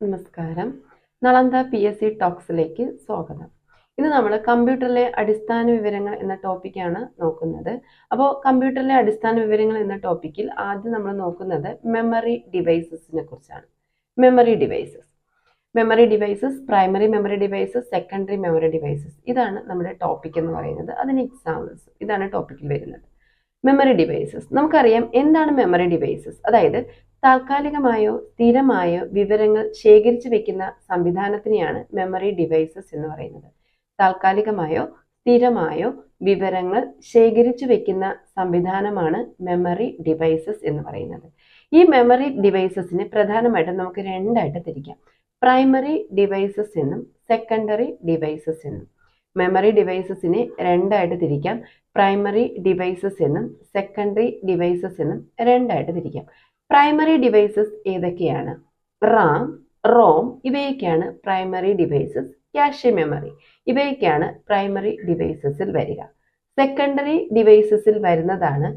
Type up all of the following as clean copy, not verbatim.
നമസ്കാരം. നളന്ദ PSC ടോക്സിലേക്ക് സ്വാഗതം. ഇന്ന് നമ്മൾ കമ്പ്യൂട്ടറിലെ അടിസ്ഥാന വിവരങ്ങൾ എന്ന ടോപ്പിക്കാണ് നോക്കുന്നത്. അപ്പോൾ കമ്പ്യൂട്ടറിലെ അടിസ്ഥാന വിവരങ്ങൾ എന്ന ടോപ്പിക്കിൽ ആദ്യം നമ്മൾ നോക്കുന്നത് മെമ്മറി ഡിവൈസസിനെ കുറിച്ചാണ്. Memory devices, primary memory devices, secondary memory devices, ഇതാണ് നമ്മുടെ ടോപ്പിക് എന്ന് പറയുന്നത്. അതിന് എക്സാമ്പിൾസ് ഇതാണ് ടോപ്പിക്കിൽ വരുന്നത്. മെമ്മറി ഡിവൈസസ്, നമുക്കറിയാം എന്താണ് മെമ്മറി ഡിവൈസസ്. അതായത് താൽക്കാലികമായോ സ്ഥിരമായോ വിവരങ്ങൾ ശേഖരിച്ചു വെക്കുന്ന സംവിധാനത്തിനെയാണ് മെമ്മറി ഡിവൈസസ് എന്ന് പറയുന്നത്. താൽക്കാലികമായോ സ്ഥിരമായോ വിവരങ്ങൾ ശേഖരിച്ചു വെക്കുന്ന സംവിധാനമാണ് മെമ്മറി ഡിവൈസസ് എന്ന് പറയുന്നത്. ഈ മെമ്മറി ഡിവൈസസിനെ പ്രധാനമായിട്ടും നമുക്ക് രണ്ടായിട്ട് തിരിക്കാം. പ്രൈമറി ഡിവൈസസ് എന്നും സെക്കൻഡറി ഡിവൈസസ് എന്നും. മെമ്മറി ഡിവൈസസിനെ രണ്ടായിട്ട് തിരിക്കാം. പ്രൈമറി ഡിവൈസസ് എന്നും സെക്കൻഡറി ഡിവൈസസ് എന്നും രണ്ടായിട്ട് തിരിക്കാം. പ്രൈമറി ഡിവൈസസ് ഏതൊക്കെയാണ്? റാം, റോം ഇവയൊക്കെയാണ് പ്രൈമറി ഡിവൈസസ്. ക്യാഷെ മെമ്മറി ഇവയൊക്കെയാണ് പ്രൈമറി ഡിവൈസസിൽ വരിക. സെക്കൻഡറി ഡിവൈസസിൽ വരുന്നതാണ്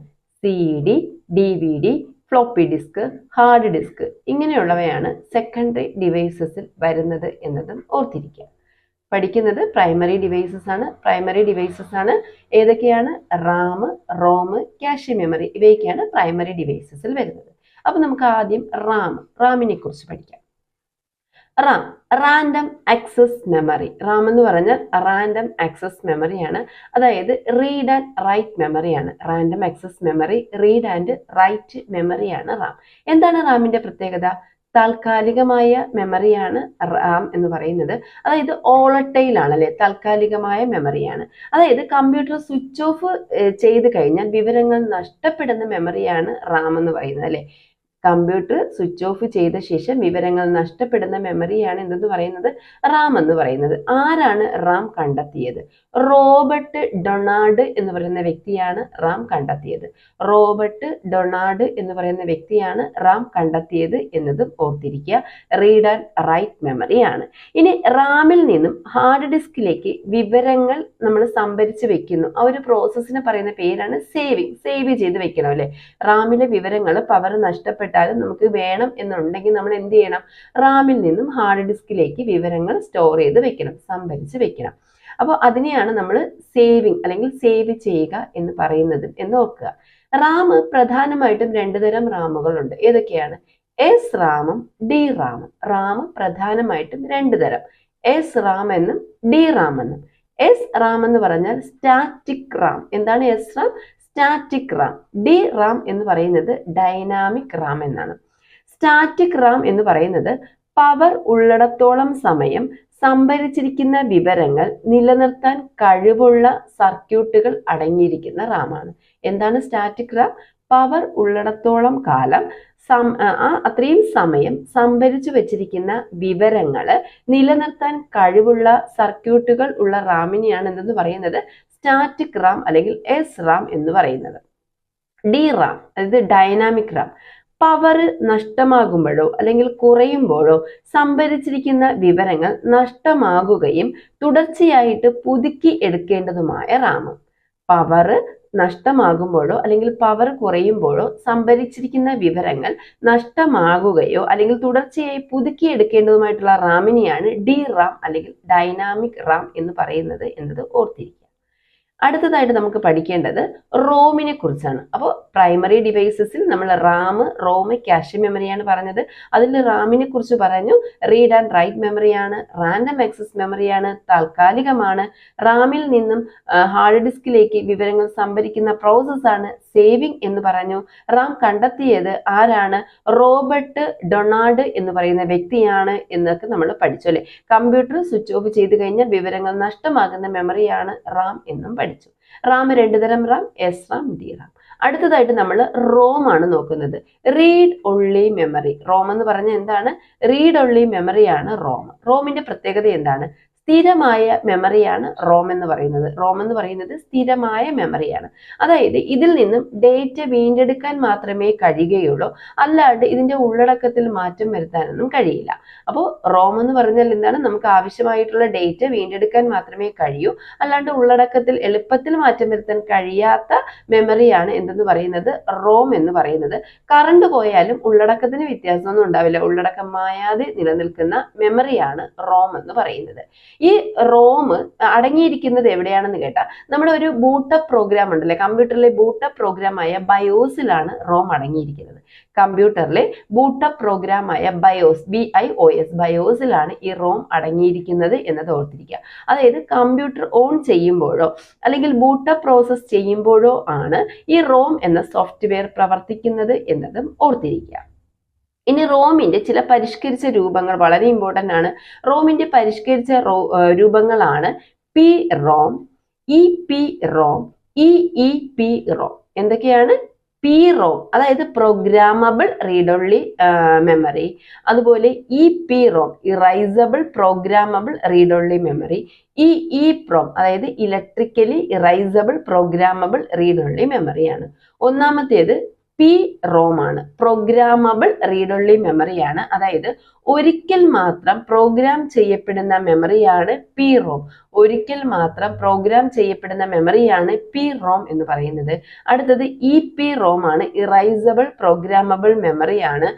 CD, DVD, floppy disk, hard disk, ഇങ്ങനെയുള്ളവയാണ് സെക്കൻഡറി ഡിവൈസസിൽ വരുന്നത് എന്നതും ഓർത്തിരിക്കുക. പഠിക്കുന്നത് പ്രൈമറി ഡിവൈസസ് ആണ്. ഏതൊക്കെയാണ്? റാം, റോം, ക്യാഷെ മെമ്മറി ഇവയൊക്കെയാണ് പ്രൈമറി ഡിവൈസസിൽ വരുന്നത്. അപ്പൊ നമുക്ക് ആദ്യം റാമിനെ കുറിച്ച് പഠിക്കാം. Random access memory. റാം എന്ന് പറഞ്ഞാൽ റാൻഡം ആക്സസ് മെമ്മറിയാണ്. അതായത് റീഡ് ആൻഡ് റൈറ്റ് മെമ്മറിയാണ്. Random access memory, read and write മെമ്മറിയാണ് റാം. എന്താണ് റാമിന്റെ പ്രത്യേകത? താൽക്കാലികമായ മെമ്മറിയാണ് റാം എന്ന് പറയുന്നത്. അതായത് ഓളട്ടൈൽ ആണ് അല്ലെ, താൽക്കാലികമായ മെമ്മറിയാണ്. അതായത് കമ്പ്യൂട്ടർ സ്വിച്ച് ഓഫ് ചെയ്ത് കഴിഞ്ഞാൽ വിവരങ്ങൾ നഷ്ടപ്പെടുന്ന മെമ്മറിയാണ് റാം എന്ന് പറയുന്നത് അല്ലെ. കമ്പ്യൂട്ടർ സ്വിച്ച് ഓഫ് ചെയ്ത ശേഷം വിവരങ്ങൾ നഷ്ടപ്പെടുന്ന മെമ്മറിയാണ് എന്തെന്ന് പറയുന്നത്? റാം എന്ന് പറയുന്നത്. ആരാണ് റാം കണ്ടെത്തിയത്? റോബർട്ട് ഡൊണാൾഡ് എന്ന് പറയുന്ന വ്യക്തിയാണ് റാം കണ്ടെത്തിയത്. റോബർട്ട് ഡൊണാൾഡ് എന്ന് പറയുന്ന വ്യക്തിയാണ് റാം കണ്ടെത്തിയത് എന്നതും ഓർത്തിരിക്കുക. റീഡ് ആൻഡ് റൈറ്റ് മെമ്മറിയാണ്. ഇനി റാമിൽ നിന്നും ഹാർഡ് ഡിസ്കിലേക്ക് വിവരങ്ങൾ നമ്മൾ സംഭരിച്ച് വെക്കുന്നു. ആ ഒരു പ്രോസസ്സിന് പറയുന്ന പേരാണ് സേവ് ചെയ്ത് വെക്കണം അല്ലെ. റാമിലെ വിവരങ്ങൾ പവർ നഷ്ടപ്പെട്ടാലും നമുക്ക് വേണം എന്നുണ്ടെങ്കിൽ നമ്മൾ എന്ത് ചെയ്യണം? റാമിൽ നിന്നും ഹാർഡ് ഡിസ്കിലേക്ക് വിവരങ്ങൾ സ്റ്റോർ ചെയ്ത് വെക്കണം, സംഭരിച്ച് വെക്കണം. അപ്പോൾ അതിനെയാണ് നമ്മൾ സേവിങ് അല്ലെങ്കിൽ സേവ് ചെയ്യുക എന്ന് പറയുന്നത് എന്ന് ഓർക്കുക. റാം പ്രധാനമായിട്ടും രണ്ടു തരം റാമുകളുണ്ട്. ഏതൊക്കെയാണ്? എസ് റാമും ഡി റാമും. റാം പ്രധാനമായിട്ടും രണ്ടു തരം, എസ് റാം എന്നും ഡി റാം എന്നും. എസ് റാം എന്ന് പറഞ്ഞാൽ സ്റ്റാറ്റിക് റാം. എന്താണ് S Ram? Static Ram. D RAM എന്ന് പറയുന്നത് ഡൈനാമിക് റാം എന്നാണ്. സ്റ്റാറ്റിക് റാം എന്ന് പറയുന്നത് പവർ ഉള്ളിടത്തോളം സമയം സംഭരിച്ചിരിക്കുന്ന വിവരങ്ങൾ നിലനിർത്താൻ കഴിവുള്ള സർക്യൂട്ടുകൾ അടങ്ങിയിരിക്കുന്ന റാമാണ്. എന്താണ് സ്റ്റാറ്റിക് റാം? പവർ ഉള്ളിടത്തോളം കാലം അത്രയും സമയം സംഭരിച്ചു വെച്ചിരിക്കുന്ന വിവരങ്ങൾ നിലനിർത്താൻ കഴിവുള്ള സർക്യൂട്ടുകൾ ഉള്ള റാമിനെയാണ് എന്തെന്ന് പറയുന്നത്? സ്റ്റാറ്റിക് റാം അല്ലെങ്കിൽ എസ് റാം എന്ന് പറയുന്നത്. ഡി റാം അതായത് ഡൈനാമിക് റാം. പവർ നഷ്ടമാകുമ്പോഴോ അല്ലെങ്കിൽ കുറയുമ്പോഴോ സംഭരിച്ചിരിക്കുന്ന വിവരങ്ങൾ നഷ്ടമാകുകയും തുടർച്ചയായിട്ട് പുതുക്കി എടുക്കേണ്ടതുമായ റാം. പവർ നഷ്ടമാകുമ്പോഴോ അല്ലെങ്കിൽ പവർ കുറയുമ്പോഴോ സംഭരിച്ചിരിക്കുന്ന വിവരങ്ങൾ നഷ്ടമാകുകയോ അല്ലെങ്കിൽ തുടർച്ചയായി പുതുക്കിയെടുക്കേണ്ടതുമായിട്ടുള്ള റാമിനെയാണ് ഡി റാം അല്ലെങ്കിൽ ഡൈനാമിക് റാം എന്ന് പറയുന്നത് എന്നത് ഓർത്തിരിക്കുക. അടുത്തതായിട്ട് നമുക്ക് പഠിക്കേണ്ടത് റോമിനെ കുറിച്ചാണ്. അപ്പോൾ പ്രൈമറി ഡിവൈസസിൽ നമ്മൾ റാം, റോം, ക്യാഷെ മെമ്മറിയാണ് പറഞ്ഞത്. അതിൽ റാമിനെ കുറിച്ച് പറഞ്ഞു. റീഡ് ആൻഡ് റൈറ്റ് മെമ്മറിയാണ്, റാൻഡം ആക്സസ് മെമ്മറിയാണ്, താൽക്കാലികമാണ്. റാമിൽ നിന്നും ഹാർഡ് ഡിസ്കിലേക്ക് വിവരങ്ങൾ സംഭരിക്കുന്ന പ്രോസസ്സാണ് സേവിങ് എന്ന് പറഞ്ഞു. റാം കണ്ടെത്തിയത് ആരാണ്? റോബർട്ട് ഡൊണാൾഡ് എന്ന് പറയുന്ന വ്യക്തിയാണ് എന്നൊക്കെ നമ്മൾ പഠിച്ചു അല്ലെ. കമ്പ്യൂട്ടർ സ്വിച്ച് ഓഫ് ചെയ്ത് കഴിഞ്ഞാൽ വിവരങ്ങൾ നഷ്ടമാകുന്ന മെമ്മറിയാണ് റാം എന്നും പഠിച്ചു. റാം രണ്ടു തരം, Ram S Ram, D RAM. അടുത്തതായിട്ട് നമ്മൾ റോം ആണ് നോക്കുന്നത്. Read only memory. റോം എന്ന് പറഞ്ഞാൽ എന്താണ്? റീഡ് ഒൺലി മെമ്മറിയാണ് റോം. റോമിന്റെ പ്രത്യേകത എന്താണ്? സ്ഥിരമായ മെമ്മറിയാണ് റോം എന്ന് പറയുന്നത്. റോം എന്ന് പറയുന്നത് സ്ഥിരമായ മെമ്മറിയാണ്. അതായത് ഇതിൽ നിന്നും ഡേറ്റ വീണ്ടെടുക്കാൻ മാത്രമേ കഴിയുകയുള്ളൂ, അല്ലാണ്ട് ഇതിന്റെ ഉള്ളടക്കത്തിൽ മാറ്റം വരുത്താനൊന്നും കഴിയില്ല. അപ്പോൾ റോം എന്ന് പറഞ്ഞാൽ എന്താണ്? നമുക്ക് ആവശ്യമായിട്ടുള്ള ഡേറ്റ വീണ്ടെടുക്കാൻ മാത്രമേ കഴിയൂ, അല്ലാണ്ട് ഉള്ളടക്കത്തിൽ എളുപ്പത്തിൽ മാറ്റം വരുത്താൻ കഴിയാത്ത മെമ്മറിയാണ് എന്തെന്ന് പറയുന്നത്? റോം എന്ന് പറയുന്നത്. കറണ്ട് പോയാലും ഉള്ളടക്കത്തിന് വ്യത്യാസമൊന്നും ഉണ്ടാവില്ല, ഉള്ളടക്കം മായാതെ നിലനിൽക്കുന്ന മെമ്മറിയാണ് റോം എന്ന് പറയുന്നത്. ഈ റോം അടങ്ങിയിരിക്കുന്നത് എവിടെയാണെന്ന് കേട്ടാൽ, നമ്മുടെ ഒരു ബൂട്ടപ്പ് പ്രോഗ്രാം ഉണ്ടല്ലേ, കമ്പ്യൂട്ടറിലെ ബൂട്ടപ്പ് പ്രോഗ്രാമായ ബയോസിലാണ് റോം അടങ്ങിയിരിക്കുന്നത്. കമ്പ്യൂട്ടറിലെ ബൂട്ടപ്പ് പ്രോഗ്രാമായ ബയോസ്, BIOS, ബയോസിലാണ് ഈ റോം അടങ്ങിയിരിക്കുന്നത് എന്നത് ഓർത്തിരിക്കുക. അതായത് കമ്പ്യൂട്ടർ ഓൺ ചെയ്യുമ്പോഴോ അല്ലെങ്കിൽ ബൂട്ടപ്പ് പ്രോസസ് ചെയ്യുമ്പോഴോ ആണ് ഈ റോം എന്ന സോഫ്റ്റ്വെയർ പ്രവർത്തിക്കുന്നത് എന്നതും ഓർത്തിരിക്കുക. ഇനി റോമിന്റെ ചില പരിഷ്കരിച്ച രൂപങ്ങൾ വളരെ ഇമ്പോർട്ടന്റ് ആണ്. റോമിന്റെ പരിഷ്കരിച്ച രൂപങ്ങളാണ് PROM, EPROM, EEPROM. എന്തൊക്കെയാണ്? PROM അതായത് പ്രോഗ്രാമബിൾ റീഡ് ഓൺലി മെമ്മറി, അതുപോലെ EPROM erasable programmable read only memory, EEPROM അതായത് electrically erasable programmable read only മെമ്മറിയാണ്. ഒന്നാമത്തേത് PROM ആണ്, പ്രോഗ്രാമബിൾ റീഡ് ഓൺലി മെമ്മറിയാണ്. അതായത് ഒരിക്കൽ മാത്രം പ്രോഗ്രാം ചെയ്യപ്പെടുന്ന മെമ്മറിയാണ് PROM. ഒരിക്കൽ മാത്രം പ്രോഗ്രാം ചെയ്യപ്പെടുന്ന മെമ്മറിയാണ് PROM എന്ന് പറയുന്നത്. അടുത്തത് EPROM ആണ്, ഇറൈസബിൾ പ്രോഗ്രാമബിൾ മെമ്മറിയാണ്.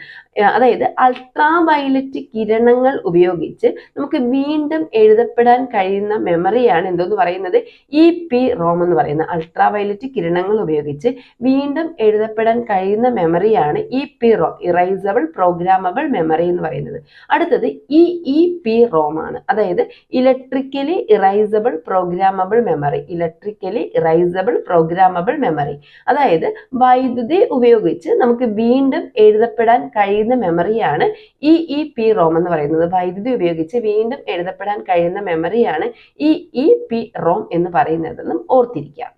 അതായത് അൾട്രാ വയലറ്റ് കിരണങ്ങൾ ഉപയോഗിച്ച് നമുക്ക് വീണ്ടും എഴുതപ്പെടാൻ കഴിയുന്ന മെമ്മറിയാണ് എന്തോന്ന് പറയുന്നത്? EPROM എന്ന് പറയുന്നത്. അൾട്രാ വയലറ്റ് കിരണങ്ങൾ ഉപയോഗിച്ച് വീണ്ടും എഴുതപ്പെടാൻ കഴിയുന്ന മെമ്മറിയാണ് EPROM, ഇറൈസബിൾ പ്രോഗ്രാമബിൾ മെമ്മറി എന്ന് പറയുന്നത്. അടുത്തത് EEPROM ആണ്, അതായത് electrically erasable programmable memory, electrically erasable programmable memory. അതായത് വൈദ്യുതി ഉപയോഗിച്ച് നമുക്ക് വീണ്ടും എഴുതപ്പെടാൻ കഴിയുന്ന മെമ്മറിയാണ് EEPROM എന്ന് പറയുന്നത്. വൈദ്യുതി ഉപയോഗിച്ച് വീണ്ടും എഴുതപ്പെടാൻ കഴിയുന്ന മെമ്മറിയാണ് EEPROM എന്ന് പറയുന്നതെന്നും ഓർത്തിരിക്കുക.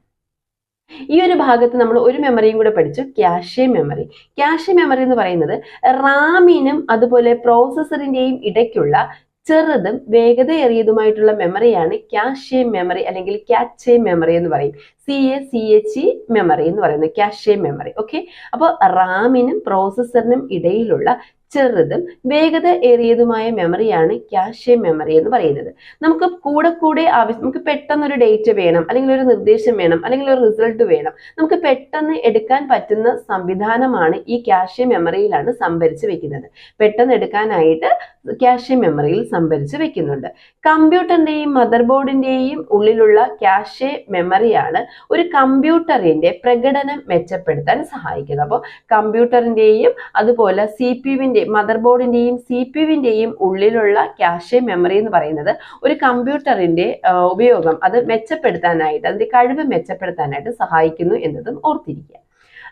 ഈ ഒരു ഭാഗത്ത് നമ്മൾ ഒരു മെമ്മറിയും കൂടെ പഠിച്ചു, ക്യാഷെ മെമ്മറി. ക്യാഷെ മെമ്മറി എന്ന് പറയുന്നത് റാമിനും അതുപോലെ പ്രോസസറിന്റെയും ഇടയ്ക്കുള്ള ചെറുതും വേഗതയേറിയതുമായിട്ടുള്ള മെമ്മറിയാണ് ക്യാഷെ മെമ്മറി അല്ലെങ്കിൽ ക്യാche മെമ്മറി എന്ന് പറയും. CACHE മെമ്മറി എന്ന് പറയുന്നത് ക്യാഷെ മെമ്മറി. ഓക്കെ, അപ്പോൾ റാമിനും പ്രോസസറിനും ഇടയിലുള്ള ചെറുതും വേഗത ഏറിയതുമായ മെമ്മറിയാണ് ക്യാഷെ മെമ്മറി എന്ന് പറയുന്നത്. നമുക്ക് കൂടെ നമുക്ക് പെട്ടെന്ന് ഒരു ഡേറ്റ വേണം, അല്ലെങ്കിൽ ഒരു നിർദ്ദേശം വേണം, അല്ലെങ്കിൽ ഒരു റിസൾട്ട് വേണം, നമുക്ക് പെട്ടെന്ന് എടുക്കാൻ പറ്റുന്ന സംവിധാനമാണ് ഈ ക്യാഷെ മെമ്മറിയിലാണ് സംഭരിച്ച് വെക്കുന്നത്. പെട്ടെന്ന് എടുക്കാനായിട്ട് ക്യാഷെ മെമ്മറിയിൽ സംഭരിച്ച് വെക്കുന്നുണ്ട്. കമ്പ്യൂട്ടറിന്റെയും മദർ ബോർഡിന്റെയും ഉള്ളിലുള്ള ക്യാഷെ മെമ്മറിയാണ് ഒരു കമ്പ്യൂട്ടറിന്റെ പ്രകടനം മെച്ചപ്പെടുത്താൻ സഹായിക്കുന്നത്. അപ്പോൾ കമ്പ്യൂട്ടറിന്റെയും അതുപോലെ CPU മദർ ബോർഡിന്റെയും CPU ഉള്ളിലുള്ള ക്യാഷെ മെമ്മറി എന്ന് പറയുന്നത് ഒരു കമ്പ്യൂട്ടറിന്റെ ഉപയോഗം അത് മെച്ചപ്പെടുത്താനായിട്ട്, അതിന്റെ കഴിവ് മെച്ചപ്പെടുത്താനായിട്ട് സഹായിക്കുന്നു എന്നതും ഓർത്തിരിക്കുക.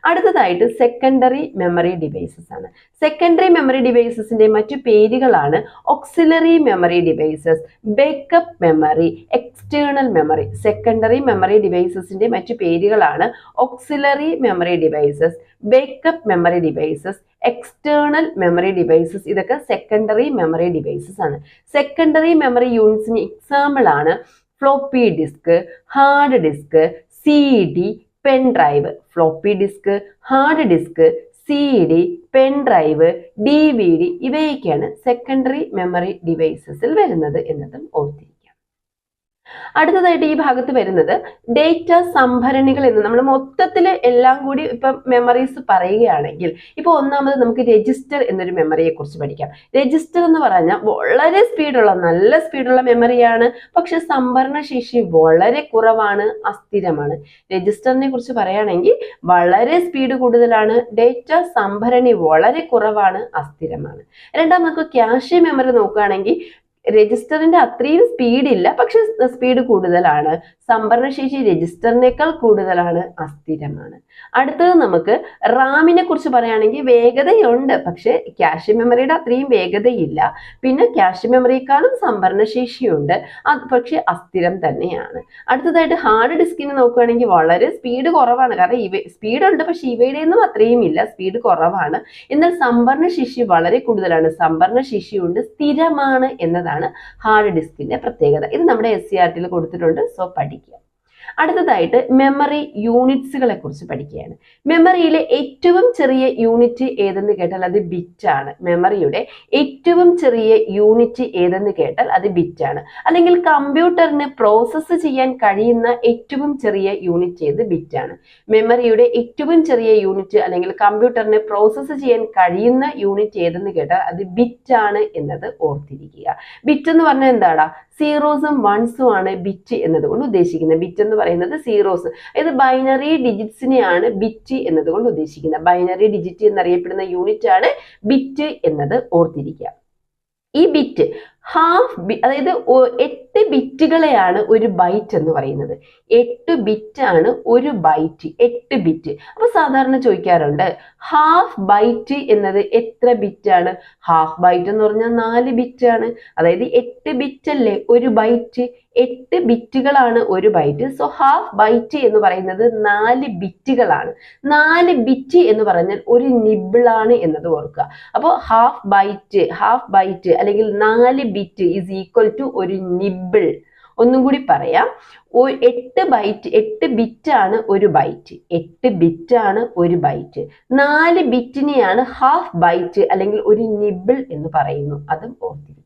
അടുത്തതായിട്ട് സെക്കൻഡറി മെമ്മറി ഡിവൈസസ് ആണ്. സെക്കൻഡറി മെമ്മറി ഡിവൈസസിന്റെ മറ്റു പേരുകളാണ് auxiliary memory devices, backup memory, external memory. Secondary memory ഡിവൈസസിന്റെ മറ്റു പേരുകളാണ് auxiliary memory devices, backup memory devices, external memory devices. ഇതൊക്കെ സെക്കൻഡറി മെമ്മറി ഡിവൈസസ് ആണ്. സെക്കൻഡറി മെമ്മറി യൂണിറ്റ്സിന് എക്സാമ്പിൾ ആണ് floppy disk, hard disk, CD, pen drive. Floppy disk, hard disk, CD, pen drive, DVD ഇവയൊക്കെയാണ് secondary memory ഡിവൈസസിൽ വരുന്നത് എന്നതും ഓർത്തിരിക്കുക. അടുത്തതായിട്ട് ഈ ഭാഗത്ത് വരുന്നത് ഡേറ്റ സംഭരണികൾ എന്ന് നമ്മൾ മൊത്തത്തിൽ എല്ലാം കൂടി ഇപ്പൊ മെമ്മറീസ് പറയുകയാണെങ്കിൽ, ഇപ്പൊ ഒന്നാമത് നമുക്ക് രജിസ്റ്റർ എന്നൊരു മെമ്മറിയെ കുറിച്ച് പഠിക്കാം. രജിസ്റ്റർ എന്ന് പറഞ്ഞാൽ വളരെ സ്പീഡുള്ള, നല്ല സ്പീഡുള്ള മെമ്മറിയാണ്, പക്ഷെ സംഭരണ ശേഷി വളരെ കുറവാണ്, അസ്ഥിരമാണ്. രജിസ്റ്ററിനെ കുറിച്ച് പറയുകയാണെങ്കിൽ വളരെ സ്പീഡ് കൂടുതലാണ്, ഡേറ്റ സംഭരണി വളരെ കുറവാണ്, അസ്ഥിരമാണ്. രണ്ടാമത് നമുക്ക് ക്യാഷെ മെമ്മറി നോക്കുകയാണെങ്കിൽ രജിസ്റ്ററിന്റെ അത്രയും സ്പീഡ് ഇല്ല, പക്ഷെ സ്പീഡ് കൂടുതലാണ്, സംഭരണശേഷി രജിസ്റ്ററിനേക്കാൾ കൂടുതലാണ്, അസ്ഥിരമാണ്. അടുത്തത് നമുക്ക് റാമിനെ കുറിച്ച് പറയുകയാണെങ്കിൽ വേഗതയുണ്ട്, പക്ഷെ ക്യാഷെ മെമ്മറിയുടെ അത്രയും വേഗതയില്ല. പിന്നെ ക്യാഷെ മെമ്മറിയെക്കാളും സംഭരണശേഷിയുണ്ട്, പക്ഷെ അസ്ഥിരം തന്നെയാണ്. അടുത്തതായിട്ട് ഹാർഡ് ഡിസ്കിനെ നോക്കുകയാണെങ്കിൽ വളരെ സ്പീഡ് കുറവാണ്, കാരണം സ്പീഡ് ഉണ്ട്, പക്ഷെ ഇവയുടെ ഒന്നും അത്രയും ഇല്ല, സ്പീഡ് കുറവാണ്. എന്നാൽ സംഭരണശേഷി വളരെ കൂടുതലാണ്, സംഭരണശേഷിയുണ്ട്, സ്ഥിരമാണ് എന്നതാണ് എന്നതാണ് ഹാർഡ് ഡിസ്കിന്റെ പ്രത്യേകത. ഇത് നമ്മുടെ SCERT കൊടുത്തിട്ടുണ്ട്, സോ പഠിക്കുക. അടുത്തതായിട്ട് മെമ്മറി യൂണിറ്റ്സുകളെ കുറിച്ച് പഠിക്കുകയാണ്. മെമ്മറിയിലെ ഏറ്റവും ചെറിയ യൂണിറ്റ് ഏതെന്ന് കേട്ടാൽ അത് ബിറ്റ് ആണ്. മെമ്മറിയുടെ ഏറ്റവും ചെറിയ യൂണിറ്റ് ഏതെന്ന് കേട്ടാൽ അത് ബിറ്റ് ആണ്. അല്ലെങ്കിൽ കമ്പ്യൂട്ടറിന് പ്രോസസ്സ് ചെയ്യാൻ കഴിയുന്ന ഏറ്റവും ചെറിയ യൂണിറ്റ് ഏത്? ബിറ്റ് ആണ്. മെമ്മറിയുടെ ഏറ്റവും ചെറിയ യൂണിറ്റ് അല്ലെങ്കിൽ കമ്പ്യൂട്ടറിന് പ്രോസസ്സ് ചെയ്യാൻ കഴിയുന്ന യൂണിറ്റ് ഏതെന്ന് കേട്ടാൽ അത് ബിറ്റ് ആണ് എന്നത് ഓർത്തിരിക്കുക. ബിറ്റ് എന്ന് പറഞ്ഞാൽ എന്താടാ? സീറോസും വൺസും ആണ് ബിറ്റ് എന്നതുകൊണ്ട് ഉദ്ദേശിക്കുന്നത്. ബിറ്റ് എന്ന് പറയുന്നത് സീറോസ്, അതായത് ബൈനറി ഡിജിറ്റ്സിനെയാണ് ബിറ്റ് എന്നതുകൊണ്ട് ഉദ്ദേശിക്കുന്നത്. ബൈനറി ഡിജിറ്റ് എന്നറിയപ്പെടുന്ന യൂണിറ്റ് ആണ് ബിറ്റ് എന്നത് ഓർത്തിരിക്കുക. ഈ ബിറ്റ് അതായത് 8 ബിറ്റുകളെയാണ് ഒരു ബൈറ്റ് എന്ന് പറയുന്നത്. 8 ബിറ്റ് ആണ് ഒരു ബൈറ്റ്, 8 ബിറ്റ്. അപ്പൊ സാധാരണ ചോദിക്കാറുണ്ട് ഹാഫ് ബൈറ്റ് എന്നത് എത്ര ബിറ്റ് ആണ്? ഹാഫ് ബൈറ്റ് എന്ന് പറഞ്ഞാൽ 4 ബിറ്റ് ആണ്. അതായത് 8 ബിറ്റ് അല്ലേ ഒരു ബൈറ്റ്? 8 ബിറ്റുകളാണ് ഒരു ബൈറ്റ്. സോ ഹാഫ് ബൈറ്റ് എന്ന് പറയുന്നത് 4 ബിറ്റുകളാണ്. 4 ബിറ്റ് എന്ന് പറഞ്ഞാൽ ഒരു നിബിളാണ് എന്നത് ഓർക്കുക. അപ്പോൾ ഹാഫ് ബൈറ്റ് അല്ലെങ്കിൽ 4 ബിറ്റ് ഈസ് ഈക്വൽ ടു ഒരു നിബിൾ. ഒന്നും കൂടി പറയാം, 8 ബിറ്റ് ആണ് ഒരു ബൈറ്റ്. 8 ബിറ്റ് ആണ് ഒരു ബൈറ്റ്. 4 ബിറ്റിനെയാണ് ഹാഫ് ബൈറ്റ് അല്ലെങ്കിൽ ഒരു നിബിൾ എന്ന് പറയുന്നു. അതും ഓർത്തിരിക്കുക.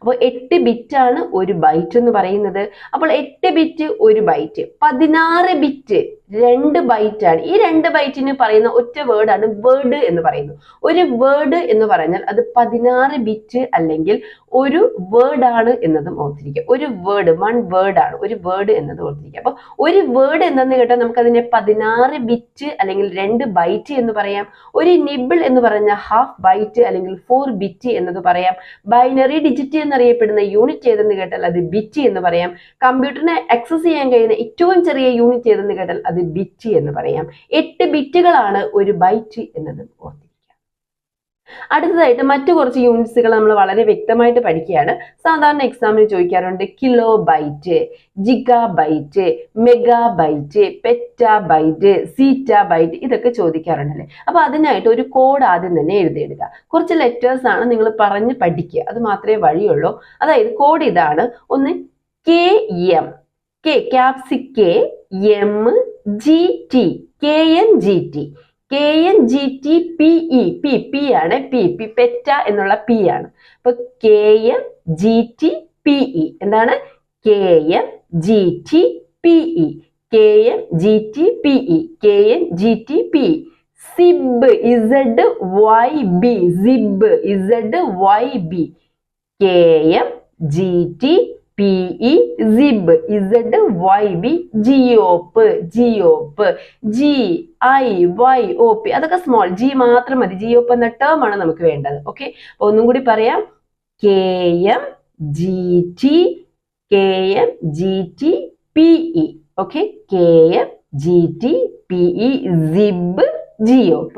അപ്പോൾ 8 ബിറ്റ് ആണ് ഒരു ബൈറ്റ് എന്ന് പറയുന്നത്. അപ്പോൾ 8 ബിറ്റ് ഒരു ബൈറ്റ്. 16 ബിറ്റ് 2 ബൈറ്റ് ആണ്. ഈ 2 ബൈറ്റിന് പറയുന്ന ഒറ്റ വേർഡാണ് വേർഡ് എന്ന് പറയുന്നത്. ഒരു വേർഡ് എന്ന് പറഞ്ഞാൽ അത് 16 ബിറ്റ് അല്ലെങ്കിൽ ഒരു വേർഡ് ആണ് എന്നതും ഓർത്തിരിക്കുക. ഒരു വേർഡ്, 1 വേർഡ് ആണ് ഒരു വേർഡ് എന്നത് ഓർത്തിരിക്കുക. അപ്പൊ ഒരു വേർഡ് എന്നു കേട്ടാൽ നമുക്ക് അതിനെ 16 ബിറ്റ് അല്ലെങ്കിൽ 2 ബൈറ്റ് എന്ന് പറയാം. ഒരു നിബിൾ എന്ന് പറഞ്ഞ ഹാഫ് ബൈറ്റ് അല്ലെങ്കിൽ 4 ബിറ്റ് എന്നത് പറയാം. ബൈനറി ഡിജിറ്റ് എന്നറിയപ്പെടുന്ന യൂണിറ്റ് ഏതെന്ന് കേട്ടാൽ അത് ബിറ്റ് എന്ന് പറയാം. കമ്പ്യൂട്ടറിനെ ആക്സസ് ചെയ്യാൻ കഴിയുന്ന ഏറ്റവും ചെറിയ യൂണിറ്റ് ഏതെന്ന് കേട്ടാൽ അത് ബിറ്റ് എന്ന് പറയാം. 8 ബിറ്റുകളാണ് ഒരു ബൈറ്റ് എന്നതും ഓർത്തിരിക്കുക. അടുത്തതായിട്ട് മറ്റു കുറച്ച് യൂണിറ്റ്സുകൾ നമ്മൾ വളരെ വ്യക്തമായിട്ട് പഠിക്കുകയാണ്. സാധാരണ എക്സാമിന് ചോദിക്കാറുണ്ട് kilo byte, giga byte, mega byte, peta byte, zetta byte, ഇതൊക്കെ ചോദിക്കാറുണ്ടല്ലേ. അപ്പൊ അതിനായിട്ട് ഒരു കോഡ് ആദ്യം തന്നെ എഴുതിയിടുക. കുറച്ച് ലെറ്റേഴ്സ് ആണ് നിങ്ങൾ പറഞ്ഞ് പഠിക്കുക, അത് മാത്രമേ വഴിയുള്ളൂ. അതായത് കോഡ് ഇതാണ്. ഒന്ന് KM, ക്യാപ്സിക്കെ, M G T, KNGT, KNGT PE, P ആണ്, P പെറ്റ എന്നുള്ള P ആണ്. അപ്പൊ KNGT PE എന്താണ്? KNGT PE, KNGT PE, KNGT PE. SIB, ZYB, ZIB, ZYB, KNGT PE, ZIB, ZYB, GOP, GIYOP, അതൊക്കെ സ്മോൾ, G മാത്രം മതി. GOP എന്ന ടേം ആണ് നമുക്ക് വേണ്ടത്. ഓക്കെ, അപ്പൊ ഒന്നും കൂടി പറയാം. KNGT PE, okay, KNGT PE, ZIB, GOP,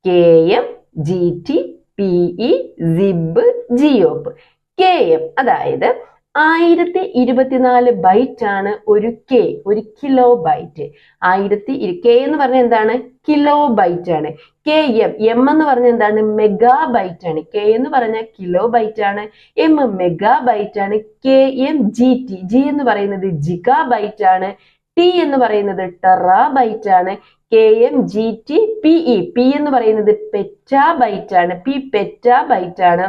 KNGT PE, ZIB, GOP. KM അതായത് 1024 ബൈറ്റ് ആണ് ഒരു കിലോ ബൈറ്റ്. K എന്ന് പറഞ്ഞാൽ എന്താണ്? കിലോ ബൈറ്റ് ആണ്. KM, M എന്ന് പറഞ്ഞാൽ എന്താണ്? മെഗാ ബൈറ്റ് ആണ്. K എന്ന് പറഞ്ഞാൽ കിലോ ബൈറ്റ് ആണ്, M മെഗാ ബൈറ്റ് ആണ്. KMGT, G എന്ന് പറയുന്നത് ജിഗാ ബൈറ്റ് ആണ്. T എന്ന് പറയുന്നത് ടെറാ ബൈറ്റ് ആണ്. KMGT PE, P എന്ന് പറയുന്നത് പെറ്റാ ബൈറ്റ് ആണ്, P പെറ്റാ ബൈറ്റ് ആണ്.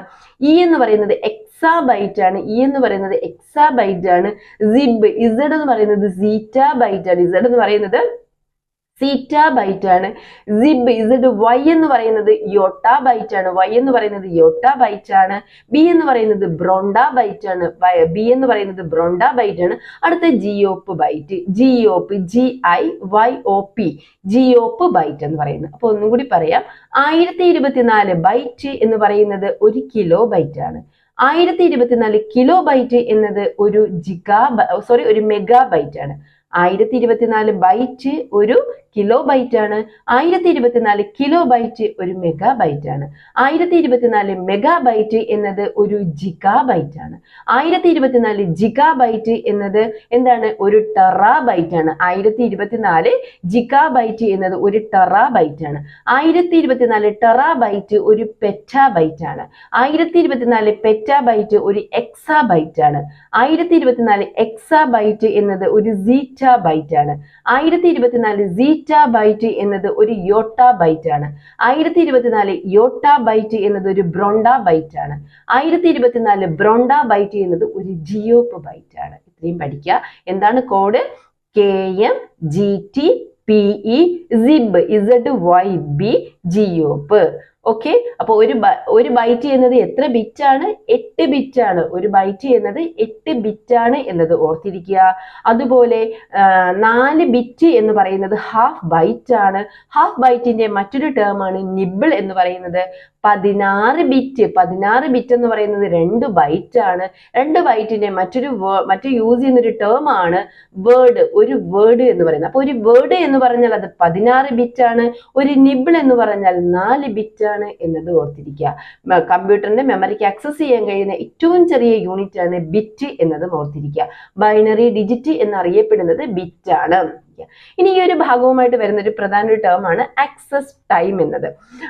E എന്ന് പറയുന്നത് എക്സാ ബൈറ്റ് ആണ്, E എന്ന് പറയുന്നത് എക്സാ ബൈറ്റ് ആണ്. ZIB, Z എന്ന് പറയുന്നത് സീറ്റാ ബൈറ്റ് ആണ്, Z എന്ന് പറയുന്നത് സീറ്റാ ബൈറ്റ് ആണ്. ZIB, ZY എന്ന് പറയുന്നത് യോട്ടാ ബൈറ്റ് ആണ്, Y എന്ന് പറയുന്നത് യോട്ടാ ബൈറ്റ് ആണ്. B എന്ന് പറയുന്നത് ബ്രോണ്ടാ ബൈറ്റ് ആണ്, B എന്ന് പറയുന്നത് ബ്രോണ്ടാ ബൈറ്റ് ആണ്. അടുത്ത GOP bite, GOP, GIYOP, GOP bite എന്ന് പറയുന്നത്. അപ്പൊ ഒന്നും കൂടി പറയാം. 1024 ബൈറ്റ് എന്ന് പറയുന്നത് ഒരു കിലോ ബൈറ്റ് ആണ്. 1024 കിലോ ബൈറ്റ് എന്നത് ഒരു ഒരു മെഗാ ബൈറ്റ് ആണ്. 1024 ബൈറ്റ് ഒരു കിലോബൈറ്റ് ആണ്. 1024 കിലോബൈറ്റ് ഒരു മെഗാബൈറ്റ് ആണ്. 1024 മെഗാബൈറ്റ് എന്നത് ഒരു ജിഗാബൈറ്റ് ആണ്. 1024 ജിഗാബൈറ്റ് എന്നത് എന്താണ്? ഒരു ടെറാബൈറ്റ് ആണ്. 1024 ജിഗാബൈറ്റ് എന്നത് ഒരു ടെറാബൈറ്റ് ആണ്. 1024 ടെറാബൈറ്റ് ഒരു പെറ്റാബൈറ്റ് ആണ്. 1024 പെറ്റാബൈറ്റ് ഒരു എക്സാബൈറ്റ് ആണ്. 1024 എക്സാബൈറ്റ് എന്നത് ഒരു സീറ്റാബൈറ്റ് ആണ്. 1024 സീറ്റാബൈറ്റ് എന്നത് ഒരു യോട്ടാബൈറ്റ് ആണ്. 1024 യോട്ടാബൈറ്റ് എന്നത് ഒരു ബ്രോണ്ടാബൈറ്റ് ആണ്. 1024 ബ്രോണ്ടാബൈറ്റ് എന്നത് ഒരു ജിയോപ്പ് ബൈറ്റ് ആണ്. ഇത്രയും പഠിക്കുക. എന്താണ് കോഡ്? KMGT-PE ZIB ZYB ജിയോപ്പ്. ഓക്കെ, അപ്പൊ ഒരു ബൈറ്റ് എന്നത് എത്ര ബിറ്റ് ആണ്? 8 ബിറ്റ് ആണ്. ഒരു ബൈറ്റ് എന്നത് 8 ബിറ്റ് ആണ് എന്നത് ഓർത്തിരിക്കുക. അതുപോലെ 4 ബിറ്റ് എന്ന് പറയുന്നത് ഹാഫ് ബൈറ്റ് ആണ്. ഹാഫ് ബൈറ്റിന്റെ മറ്റൊരു ടേം ആണ് നിബിൾ എന്ന് പറയുന്നത്. 16 ബിറ്റ് എന്ന് പറയുന്നത് 2 ബൈറ്റ് ആണ്. 2 ബൈറ്റിന്റെ മറ്റു യൂസ് ചെയ്യുന്ന ഒരു ടേം ആണ് വേർഡ്. ഒരു വേർഡ് എന്ന് പറയുന്നത്. അപ്പൊ ഒരു വേർഡ് എന്ന് പറഞ്ഞാൽ അത് 16 ബിറ്റ് ആണ്. ഒരു നിബിൾ എന്ന് പറഞ്ഞാൽ 4 ബിറ്റ് ആണ് എന്നത് ഓർത്തിരിക്കുക. കമ്പ്യൂട്ടറിന്റെ മെമ്മറിക്ക് ആക്സസ് ചെയ്യാൻ കഴിയുന്ന ഏറ്റവും ചെറിയ യൂണിറ്റ് ആണ് ബിറ്റ് എന്നതും ഓർത്തിരിക്കുക. ബൈനറി ഡിജിറ്റ് എന്നറിയപ്പെടുന്നത് ബിറ്റ് ആണ്. ഇനി ഈ ഒരു ഭാഗവുമായിട്ട് വരുന്ന ഒരു പ്രധാന ടേം ആണ് ആക്സസ് ടൈം എന്നത്.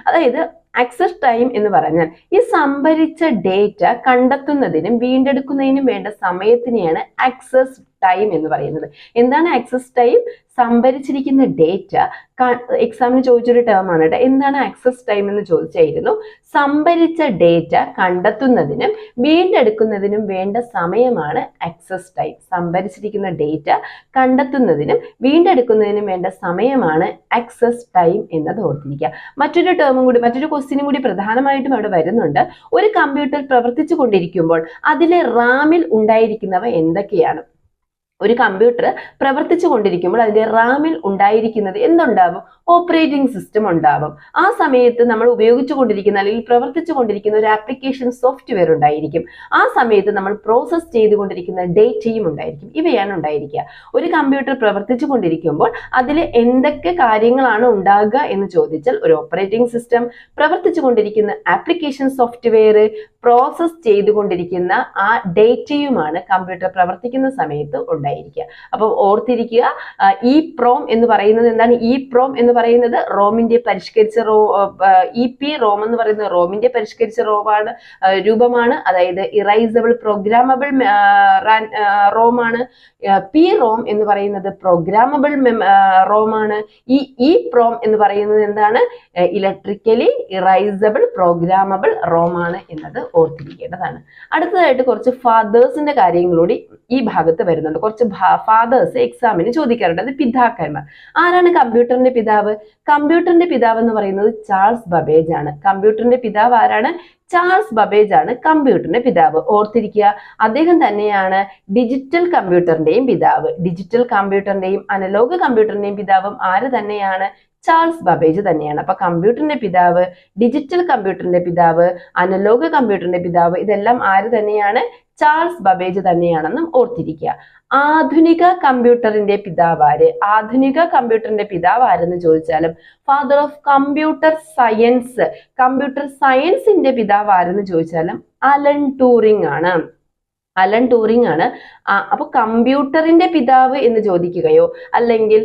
അതായത് ആക്സസ് ടൈം എന്ന് പറഞ്ഞാൽ ഈ സംഭരിച്ച ഡേറ്റ കണ്ടെത്തുന്നതിനും വീണ്ടെടുക്കുന്നതിനും വേണ്ട സമയത്തിനെയാണ് ആക്സസ് ടൈം എന്ന് പറയുന്നത്. എന്താണ് ആക്സസ് ടൈം? സംഭരിച്ചിരിക്കുന്ന ഡേറ്റ, എക്സാമിന് ചോദിച്ചൊരു ടേം ആണ് കേട്ടോ. എന്താണ് ആക്സസ് ടൈം എന്ന് ചോദിച്ചായിരുന്നു. സംഭരിച്ച ഡേറ്റ കണ്ടെത്തുന്നതിനും വീണ്ടെടുക്കുന്നതിനും വേണ്ട സമയമാണ് ആക്സസ് ടൈം. സംഭരിച്ചിരിക്കുന്ന ഡേറ്റ കണ്ടെത്തുന്നതിനും വീണ്ടെടുക്കുന്നതിനും വേണ്ട സമയമാണ് ആക്സസ് ടൈം എന്നത് ഓർത്തിരിക്കുക. മറ്റൊരു ടേമും കൂടി, മറ്റൊരു ക്വസ്റ്റ്യനും കൂടി പ്രധാനമായിട്ടും അവിടെ വരുന്നുണ്ട്. ഒരു കമ്പ്യൂട്ടർ പ്രവർത്തിച്ചു കൊണ്ടിരിക്കുമ്പോൾ അതിലെ റാമിൽ ഉണ്ടായിരിക്കുന്നവ എന്തൊക്കെയാണ്? ഒരു കമ്പ്യൂട്ടർ പ്രവർത്തിച്ചു കൊണ്ടിരിക്കുമ്പോൾ അതിന്റെ റാമിൽ ഉണ്ടായിരിക്കുന്നത് എന്തുണ്ടാവും? ഓപ്പറേറ്റിംഗ് സിസ്റ്റം ഉണ്ടാവും. ആ സമയത്ത് നമ്മൾ ഉപയോഗിച്ചു കൊണ്ടിരിക്കുന്ന അല്ലെങ്കിൽ പ്രവർത്തിച്ചു കൊണ്ടിരിക്കുന്ന ഒരു ആപ്ലിക്കേഷൻ സോഫ്റ്റ്വെയർ ഉണ്ടായിരിക്കും. ആ സമയത്ത് നമ്മൾ പ്രോസസ് ചെയ്തുകൊണ്ടിരിക്കുന്ന ഡേറ്റയും ഉണ്ടായിരിക്കും. ഇവയാണ് ഉണ്ടായിരിക്കുക. ഒരു കമ്പ്യൂട്ടർ പ്രവർത്തിച്ചു കൊണ്ടിരിക്കുമ്പോൾ അതിൽ എന്തൊക്കെ കാര്യങ്ങളാണ് ഉണ്ടാകുക എന്ന് ചോദിച്ചാൽ ഒരു ഓപ്പറേറ്റിംഗ് സിസ്റ്റം, പ്രവർത്തിച്ചു കൊണ്ടിരിക്കുന്ന ആപ്ലിക്കേഷൻ സോഫ്റ്റ്വെയർ, പ്രോസസ് ചെയ്തുകൊണ്ടിരിക്കുന്ന ആ ഡേറ്റയുമാണ് കമ്പ്യൂട്ടർ പ്രവർത്തിക്കുന്ന സമയത്ത് ഉണ്ടായിരിക്കുക. അപ്പൊ ഓർത്തിരിക്കുക, ഇ പ്രോം എന്ന് പറയുന്നത് എന്താണ്? ഇ പ്രോം എന്ന് പറയുന്നത് റോമിന്റെ പരിഷ്കരിച്ച EP റോം എന്ന് പറയുന്നത് റോമിന്റെ പരിഷ്കരിച്ച രൂപമാണ്. അതായത് ഇറൈസബിൾ പ്രോഗ്രാമബിൾ റോമാണ്. പി റോം എന്ന് പറയുന്നത് പ്രോഗ്രാമബിൾ റോമാണ്. ഇ പ്രോം എന്ന് പറയുന്നത് എന്താണ്? ഇലക്ട്രിക്കലി ഇറൈസബിൾ പ്രോഗ്രാമബിൾ റോമാണ് എന്നത് ഓർത്തിരിക്കേണ്ടതാണ്. അടുത്തതായിട്ട് കുറച്ച് ഫാദേഴ്സിന്റെ കാര്യങ്ങളൂടി ഈ ഭാഗത്ത് വരുന്നുണ്ട്. കുറച്ച് ഫാദേഴ്സ് എക്സാമിന് ചോദിക്കാറുണ്ട്. അത് പിതാക്കന്മാർ. ആരാണ് കമ്പ്യൂട്ടറിന്റെ പിതാവ്? കമ്പ്യൂട്ടറിന്റെ പിതാവ് എന്ന് പറയുന്നത് ചാൾസ് ബബേജ് ആണ്. കമ്പ്യൂട്ടറിന്റെ പിതാവ് ആരാണ്? ചാൾസ് ബബേജ് ആണ് കമ്പ്യൂട്ടറിന്റെ പിതാവ്. ഓർത്തിരിക്കുക, അദ്ദേഹം തന്നെയാണ് ഡിജിറ്റൽ കമ്പ്യൂട്ടറിന്റെയും പിതാവ്. ഡിജിറ്റൽ കമ്പ്യൂട്ടറിന്റെയും അനലോഗ് കമ്പ്യൂട്ടറിന്റെയും പിതാവും ആര് തന്നെയാണ്? ചാൾസ് ബബേജ് തന്നെയാണ്. അപ്പൊ കമ്പ്യൂട്ടറിന്റെ പിതാവ്, ഡിജിറ്റൽ കമ്പ്യൂട്ടറിന്റെ പിതാവ്, അനലോഗ് കമ്പ്യൂട്ടറിന്റെ പിതാവ്, ഇതെല്ലാം ആര് തന്നെയാണ്? ചാൾസ് ബബേജ് തന്നെയാണെന്നും ഓർത്തിരിക്കുക. ആധുനിക കമ്പ്യൂട്ടറിന്റെ പിതാവ് ആര്? ആധുനിക കമ്പ്യൂട്ടറിന്റെ പിതാവ് ആരെന്ന് ചോദിച്ചാലും father of computer science, computer സയൻസിന്റെ പിതാവ് ആരെന്ന് ചോദിച്ചാലും അലൻ ട്യൂറിംഗ് ആണ്. അലൻ ട്യൂറിംഗ് ആണ്. അപ്പൊ കമ്പ്യൂട്ടറിന്റെ പിതാവ് എന്ന് ചോദിക്കുകയോ അല്ലെങ്കിൽ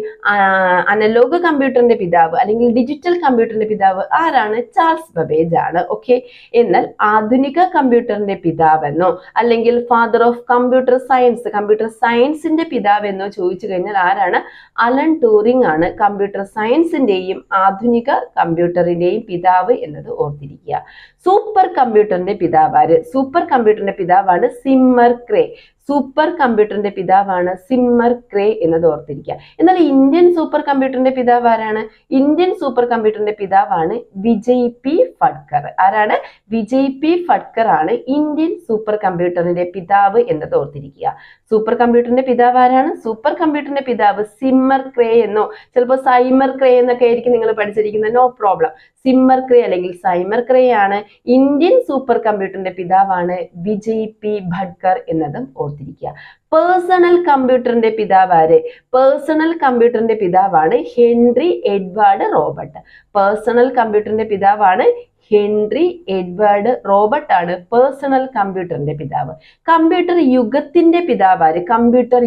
അനലോഗ് കമ്പ്യൂട്ടറിന്റെ പിതാവ് അല്ലെങ്കിൽ ഡിജിറ്റൽ കമ്പ്യൂട്ടറിന്റെ പിതാവ് ആരാണ്? ചാൾസ് ബബേജ് ആണ്. ഓക്കെ, എന്നാൽ ആധുനിക കമ്പ്യൂട്ടറിന്റെ പിതാവെന്നോ അല്ലെങ്കിൽ father of computer science, computer സയൻസിന്റെ പിതാവെന്നോ ചോദിച്ചു കഴിഞ്ഞാൽ ആരാണ്? അലൻ ട്യൂറിംഗ് ആണ് കമ്പ്യൂട്ടർ സയൻസിന്റെയും ആധുനിക കമ്പ്യൂട്ടറിന്റെയും പിതാവ് എന്നത് ഓർത്തിരിക്കുക. സൂപ്പർ കമ്പ്യൂട്ടറിന്റെ പിതാവ് ആര്? സൂപ്പർ കമ്പ്യൂട്ടറിന്റെ പിതാവാണ് സിമ്മർ ക്രേ. സൂപ്പർ കമ്പ്യൂട്ടറിന്റെ പിതാവാണ് സിമ്മർ ക്രേ എന്നത് ഓർത്തിരിക്കുക. എന്നാൽ ഇന്ത്യൻ സൂപ്പർ കമ്പ്യൂട്ടറിന്റെ പിതാവ് ആരാണ്? ഇന്ത്യൻ സൂപ്പർ കമ്പ്യൂട്ടറിന്റെ പിതാവാണ് വിജയ് പി ഫഡ്കർ. ആരാണ്? വിജയ് പി ഫഡ്കർ ആണ് ഇന്ത്യൻ സൂപ്പർ കമ്പ്യൂട്ടറിന്റെ പിതാവ് എന്നത് ഓർത്തിരിക്കുക. സൂപ്പർ കമ്പ്യൂട്ടറിന്റെ പിതാവ് ആരാണ്? സൂപ്പർ കമ്പ്യൂട്ടറിന്റെ പിതാവ് സിമ്മർ ക്രേ എന്നോ ചിലപ്പോൾ സൈമർ ക്രേ എന്നൊക്കെ ആയിരിക്കും നിങ്ങൾ പഠിച്ചിരിക്കുന്നത്. No problem. സിമ്മർ ക്രേ അല്ലെങ്കിൽ സൈമർ ക്രേ ആണ്. ഇന്ത്യൻ സൂപ്പർ കമ്പ്യൂട്ടറിന്റെ പിതാവാണ് വിജയ് പി ഫഡ്കർ ബെക്കർ എന്നതും ഓർത്തിരിക്കുക. പേഴ്സണൽ കമ്പ്യൂട്ടറിന്റെ പിതാവ് ആര്? പേഴ്സണൽ കമ്പ്യൂട്ടറിന്റെ പിതാവാണ് ഹെൻറി എഡ്വേർഡ് റോബർട്ട്. പേഴ്സണൽ കമ്പ്യൂട്ടറിന്റെ പിതാവാണ് ഹെൻറി എഡ്വേർഡ് റോബർട്ട് ആണ് പേഴ്സണൽ കമ്പ്യൂട്ടറിന്റെ പിതാവ്. കമ്പ്യൂട്ടർ യുഗത്തിന്റെ പിതാവാര്? കമ്പ്യൂട്ടർ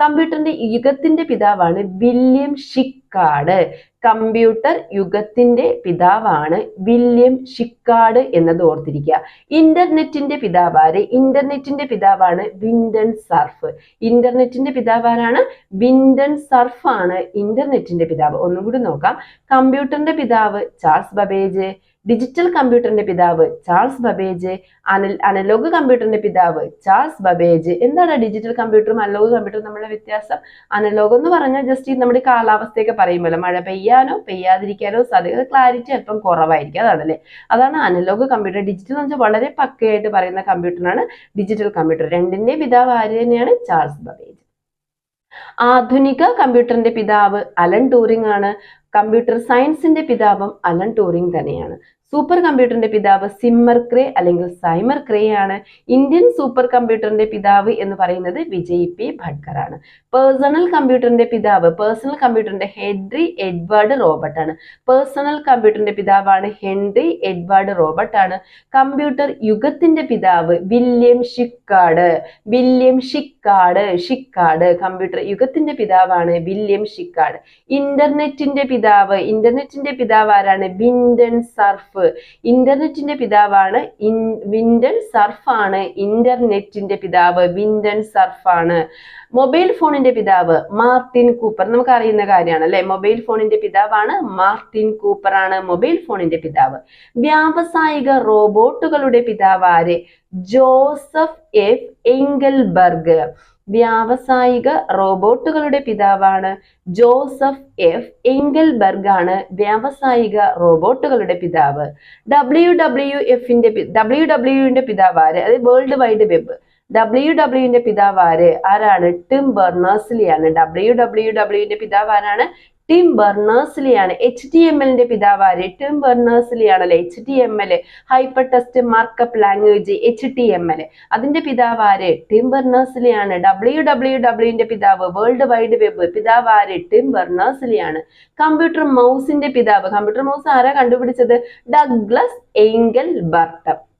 കമ്പ്യൂട്ടറിന്റെ യുഗത്തിന്റെ പിതാവാണ് വില്യം ഷിക്കാർഡ്. കമ്പ്യൂട്ടർ യുഗത്തിന്റെ പിതാവാണ് വില്യം ഷിക്കാർഡ് എന്നത് ഓർത്തിരിക്കുക. ഇന്റർനെറ്റിന്റെ പിതാവാര്? ഇന്റർനെറ്റിന്റെ പിതാവാണ് വിൻഡൻ സർഫ്. ഇന്റർനെറ്റിന്റെ പിതാവാരാണ്? വിൻഡൻ സർഫ് ആണ് ഇന്റർനെറ്റിന്റെ പിതാവ്. ഒന്നുകൂടി നോക്കാം. കമ്പ്യൂട്ടറിന്റെ പിതാവ് ചാൾസ് ബബേജ്, ഡിജിറ്റൽ കമ്പ്യൂട്ടറിന്റെ പിതാവ് ചാൾസ് ബബേജ്, അനലോഗ് കമ്പ്യൂട്ടറിന്റെ പിതാവ് ചാൾസ് ബബേജ്. എന്താണ് ഡിജിറ്റൽ കമ്പ്യൂട്ടറും അനലോഗ് കമ്പ്യൂട്ടറും തമ്മിലുള്ള വ്യത്യാസം? അനലോഗ് എന്ന് പറഞ്ഞാൽ ജസ്റ്റ് നമ്മുടെ കാലാവസ്ഥയൊക്കെ പറയുമല്ലോ, മഴ പെയ്യാനോ പെയ്യാതിരിക്കാനോ സാധ്യത, ക്ലാരിറ്റി അല്പം കുറവായിരിക്കും, അതാണല്ലേ. അതാണ് അനലോഗ് കമ്പ്യൂട്ടർ. ഡിജിറ്റൽ എന്ന് വെച്ചാൽ വളരെ പക്കയായിട്ട് പറയുന്ന കമ്പ്യൂട്ടറാണ് ഡിജിറ്റൽ കമ്പ്യൂട്ടർ. രണ്ടിന്റെ പിതാവ് ആര് തന്നെയാണ്? Charles Babbage. ആധുനിക കമ്പ്യൂട്ടറിന്റെ പിതാവ് അലൻ ട്യൂറിംഗ് ആണ്. കമ്പ്യൂട്ടർ സയൻസിന്റെ പിതാവും അലൻ ട്യൂറിംഗ് തന്നെയാണ്. സൂപ്പർ കമ്പ്യൂട്ടറിന്റെ പിതാവ് സിമ്മർ ക്രേ അല്ലെങ്കിൽ സൈമർ ക്രേ ആണ്. ഇന്ത്യൻ സൂപ്പർ കമ്പ്യൂട്ടറിന്റെ പിതാവ് എന്ന് പറയുന്നത് വിജയ് പി ഭട്കർ ആണ്. പേഴ്സണൽ കമ്പ്യൂട്ടറിന്റെ പിതാവ്, പേഴ്സണൽ കമ്പ്യൂട്ടറിന്റെ ഹെൻറി എഡ്വേർഡ് റോബർട്ട് ആണ്. പേഴ്സണൽ കമ്പ്യൂട്ടറിന്റെ പിതാവാണ് ഹെൻറി എഡ്വേർഡ് റോബർട്ട് ആണ്. കമ്പ്യൂട്ടർ യുഗത്തിന്റെ പിതാവ് വില്യം ഷിക്കാർഡ്. വില്യം ഷിക്കാർഡ് കമ്പ്യൂട്ടർ യുഗത്തിന്റെ പിതാവാണ് വില്യം ഷിക്കാർഡ്. ഇന്റർനെറ്റിന്റെ പിതാവ് ആരാണ്? വിൻഡൻ സർഫ്. ഇന്റർനെറ്റിന്റെ പിതാവാണ് വിൻഡൻ സർഫ് ആണ് ഇന്റർനെറ്റിന്റെ പിതാവ്. വിൻഡൻ സർഫ് ആണ്. മൊബൈൽ ഫോണിന്റെ പിതാവ് മാർട്ടിൻ കൂപ്പർ. നമുക്ക് അറിയുന്ന കാര്യമാണ് അല്ലെ. മൊബൈൽ ഫോണിന്റെ പിതാവാണ് മാർട്ടിൻ കൂപ്പർ ആണ് മൊബൈൽ ഫോണിന്റെ പിതാവ്. വ്യാവസായിക റോബോട്ടുകളുടെ പിതാവ് ആര്? Joseph F Engelberger. വ്യാവസായിക റോബോട്ടുകളുടെ പിതാവാണ് ജോസഫ് എഫ് എംഗൽബർഗ് ആണ് വ്യാവസായിക റോബോട്ടുകളുടെ പിതാവ്. WWFന്റെ പിതാവ് ആര്? അതായത് വേൾഡ് വൈഡ് വെബ്. WWന്റെ പിതാവ് ആര്? ആരാണ്? ടിം ബെർണേഴ്സ്-ലീ ആണ്. WWWന്റെ പിതാവ് ആരാണ്? ടിം ബെർണേഴ്സ്-ലീ ആണ്. HTMLന്റെ പിതാവ് ആര്? ടിം ബെർണേഴ്സ്-ലീ ആണല്ലേ. HTML hyper text markup language HTML അതിന്റെ പിതാവ് ആര്? ടിം ബെർണേഴ്സ്-ലീ ആണ്. WWWന്റെ പിതാവ് വേൾഡ് വൈഡ് വെബ് പിതാവ് ആര്? ടിം ബെർണേഴ്സ്-ലീ ആണ്. കമ്പ്യൂട്ടർ മൗസിന്റെ പിതാവ്, കമ്പ്യൂട്ടർ മൗസ് ആരാ കണ്ടുപിടിച്ചത്? Douglas Engelbart.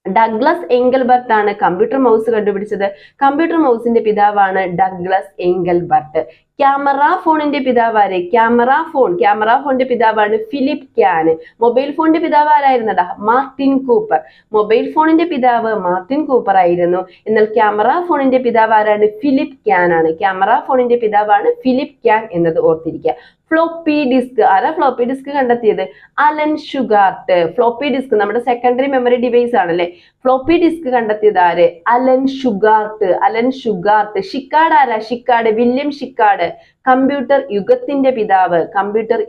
ഡഗ്ലസ് എംഗൽബർട്ട് ആണ് കമ്പ്യൂട്ടർ മൗസ് കണ്ടുപിടിച്ചത്. കമ്പ്യൂട്ടർ മൗസിന്റെ പിതാവാണ് ഡഗ്ലസ് എംഗൽബർട്ട്. ക്യാമറ ഫോണിന്റെ പിതാവ് ആര്? ക്യാമറ ഫോണിന്റെ പിതാവാണ് ഫിലിപ്പ് ക്യാൻ. മൊബൈൽ ഫോണിന്റെ പിതാവ് ആരായിരുന്നടാ? Martin Cooper. മൊബൈൽ ഫോണിന്റെ പിതാവ് മാർട്ടിൻ കൂപ്പർ ആയിരുന്നു. എന്നാൽ ക്യാമറ ഫോണിന്റെ പിതാവ് ആരാണ്? ഫിലിപ്പ് ക്യാൻ ആണ്. ക്യാമറ ഫോണിന്റെ പിതാവാണ് ഫിലിപ്പ് ക്യാൻ എന്നത് ഓർത്തിരിക്കുക. ഫ്ലോപ്പി ഡിസ്ക് ആരാ ഫ്ലോപ്പി ഡിസ്ക് കണ്ടെത്തിയത്? Allen Shugart. ഫ്ലോപ്പി ഡിസ്ക് നമ്മുടെ സെക്കൻഡറി മെമ്മറി ഡിവൈസ് ആണല്ലേ. ഫ്ലോപ്പി ഡിസ്ക് കണ്ടെത്തിയത് ആര്? Allen Shugart. ഷിക്കാർഡ് ആരാ? വില്യം ഷിക്കാർഡ്. കമ്പ്യൂട്ടർ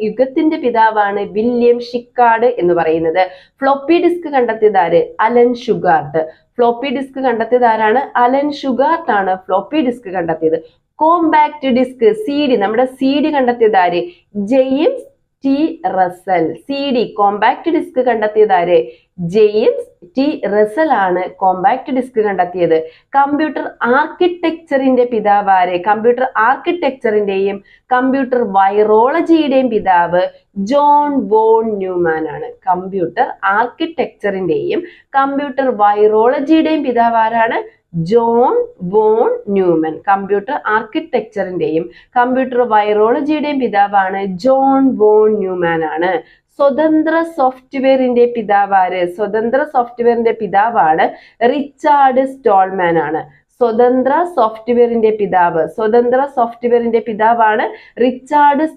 യുഗത്തിന്റെ പിതാവാണ് വില്യം ഷിക്കാർഡ് എന്ന് പറയുന്നത്. ഫ്ലോപ്പി ഡിസ്ക് കണ്ടെത്തിയത് ആര്? Allen Shugart. ഫ്ലോപ്പി ഡിസ്ക് കണ്ടെത്തിയത് ആരാണ്? അലൻ ഷുഗാർട്ട് ആണ് ഫ്ലോപ്പി ഡിസ്ക് കണ്ടെത്തിയത്. കോമ്പാക്ട് ഡിസ്ക് CD നമ്മുടെ CD കണ്ടെത്തിയത് ആര്? James T Russell. Compact disk കണ്ടെത്തിയത് ആര്? ജെയിംസ് ടി റസൽ ആണ് കോമ്പാക്ട് ഡിസ്ക് കണ്ടെത്തിയത്. കമ്പ്യൂട്ടർ ആർക്കിടെക്ചറിന്റെ പിതാവ് ആര്? കമ്പ്യൂട്ടർ ആർക്കിടെക്ചറിന്റെയും കമ്പ്യൂട്ടർ വൈറോളജിയുടെയും പിതാവ് ജോൺ വോൺ ന്യൂമാൻ ആണ്. കമ്പ്യൂട്ടർ ആർക്കിടെക്ചറിന്റെയും കമ്പ്യൂട്ടർ വൈറോളജിയുടെയും പിതാവ് ആരാണ്? John von Neumann. കമ്പ്യൂട്ടർ ആർക്കിടെക്ചറിന്റെയും കമ്പ്യൂട്ടർ വൈറോളജിയുടെയും പിതാവാണ് ജോൺ വോൺ ന്യൂമാൻ ആണ്. സ്വതന്ത്ര സോഫ്റ്റ്വെയറിന്റെ പിതാവ് ആര്? സ്വതന്ത്ര സോഫ്റ്റ്വെയറിന്റെ പിതാവാണ് റിച്ചാർഡ് സ്റ്റോൾമാൻ ആണ്. സ്വതന്ത്ര സോഫ്റ്റ്വെയറിന്റെ പിതാവാണ് റിച്ചാർഡ്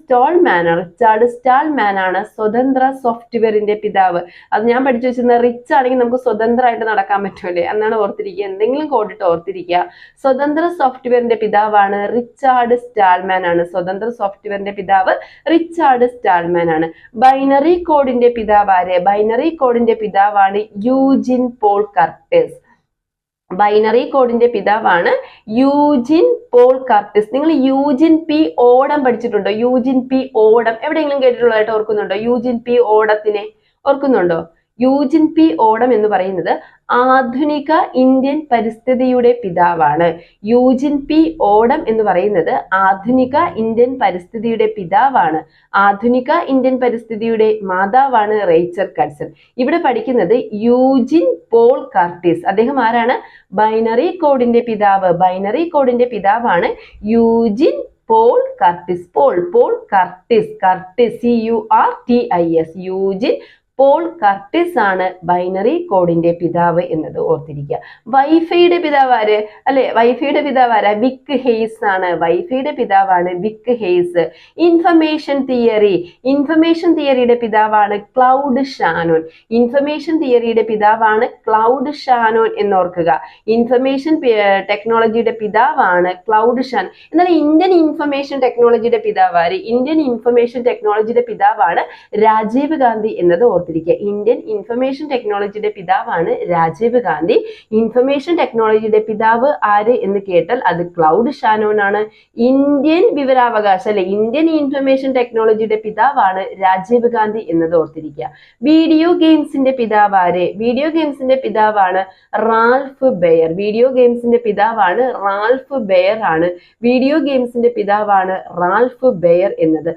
സ്റ്റാൾമാൻ ആണ് സ്വതന്ത്ര സോഫ്റ്റ്വെയറിന്റെ പിതാവ്. അത് ഞാൻ പഠിച്ചു വെച്ചിരുന്ന റിച്ച് ആണെങ്കിൽ നമുക്ക് സ്വതന്ത്രമായിട്ട് നടക്കാൻ പറ്റൂലേ എന്നാണ് ഓർത്തിരിക്കുക. എന്തെങ്കിലും കോഡിട്ട് ഓർത്തിരിക്കുക. സ്വതന്ത്ര സോഫ്റ്റ്വെയറിന്റെ പിതാവാണ് റിച്ചാർഡ് സ്റ്റാൾമാൻ ആണ്. സ്വതന്ത്ര സോഫ്റ്റ്വെയറിന്റെ പിതാവ് റിച്ചാർഡ് സ്റ്റാൾമാൻ ആണ്. ബൈനറി കോഡിന്റെ പിതാവ് ആര്? ബൈനറി കോഡിന്റെ പിതാവാണ് യൂജിൻ പോൾ കർട്ടിസ്. ബൈനറി കോഡിന്റെ പിതാവാണ് യൂജിൻ പോൾ കർട്ടിസ്. നിങ്ങൾ യൂജിൻ പി ഓടം പഠിച്ചിട്ടുണ്ടോ? യൂജിൻ പി ഓടം എവിടെയെങ്കിലും കേട്ടിട്ടുള്ളതായിട്ട് ഓർക്കുന്നുണ്ടോ? യൂജിൻ പി ഓടത്തിനെ ഓർക്കുന്നുണ്ടോ? യൂജിൻ പി ഓഡം എന്ന് പറയുന്നത് ആധുനിക ഇന്ത്യൻ പരിസ്ഥിതിയുടെ പിതാവാണ്. യൂജിൻ പി ഓഡം എന്ന് പറയുന്നത് ആധുനിക ഇന്ത്യൻ പരിസ്ഥിതിയുടെ പിതാവാണ്. ആധുനിക ഇന്ത്യൻ പരിസ്ഥിതിയുടെ മാതാവാണ് റേച്ചൽ കഡ്സൺ. ഇവിടെ പഠിക്കുന്നത് യൂജിൻ പോൾ കർട്ടിസ്. അദ്ദേഹം ആരാണ്? ബൈനറി കോഡിന്റെ പിതാവ്. ബൈനറി കോഡിന്റെ പിതാവാണ് Eugene Paul Curtis. Paul Curtis. CURTIS. Eugene Paul Curtis ആണ് ബൈനറി കോഡിന്റെ പിതാവ് എന്നത് ഓർത്തിരിക്കുക. വൈഫൈയുടെ പിതാവ് ആര്? അല്ലെ, വൈഫൈയുടെ പിതാവ് ആരാ? വിക്ക് ഹെയ്സ് ആണ്. വൈഫൈയുടെ പിതാവാണ് വിക്ക് ഹെയ്സ്. ഇൻഫർമേഷൻ തിയറിയുടെ പിതാവാണ് ക്ലൗഡ് ഷാനോൻ. ഇൻഫർമേഷൻ തിയറിയുടെ പിതാവാണ് ക്ലൗഡ് ഷാനോൻ എന്നോർക്കുക. ഇൻഫർമേഷൻ ടെക്നോളജിയുടെ പിതാവാണ് ക്ലൗഡ് ഷാൻ. എന്നാൽ ഇന്ത്യൻ ഇൻഫർമേഷൻ ടെക്നോളജിയുടെ പിതാവ് ആര്? ഇന്ത്യൻ ഇൻഫർമേഷൻ ടെക്നോളജിയുടെ പിതാവാണ് രാജീവ് ഗാന്ധി എന്നത് ഓർത്തിരിക്കുക. ഇന്ത്യൻ ഇൻഫർമേഷൻ ടെക്നോളജിയുടെ പിതാവാണ് രാജീവ് ഗാന്ധി. ഇൻഫർമേഷൻ ടെക്നോളജിയുടെ പിതാവ് ആര് എന്ന് കേട്ടാൽ അത് ക്ലൗഡ് ഷാനോൻ ആണ്. ഇന്ത്യൻ വിവരാവകാശം അല്ലെ, ഇന്ത്യൻ ഇൻഫർമേഷൻ ടെക്നോളജിയുടെ പിതാവാണ് രാജീവ് ഗാന്ധി എന്നത് ഓർത്തിരിക്കുക. വീഡിയോ ഗെയിംസിന്റെ പിതാവ് ആര്? വീഡിയോ ഗെയിംസിന്റെ പിതാവാണ് റാൽഫ് ബെയർ. വീഡിയോ ഗെയിംസിന്റെ പിതാവാണ് റാൽഫ് ബെയർ ആണ്. വീഡിയോ ഗെയിംസിന്റെ പിതാവാണ് റാൽഫ് ബെയർ എന്നത്.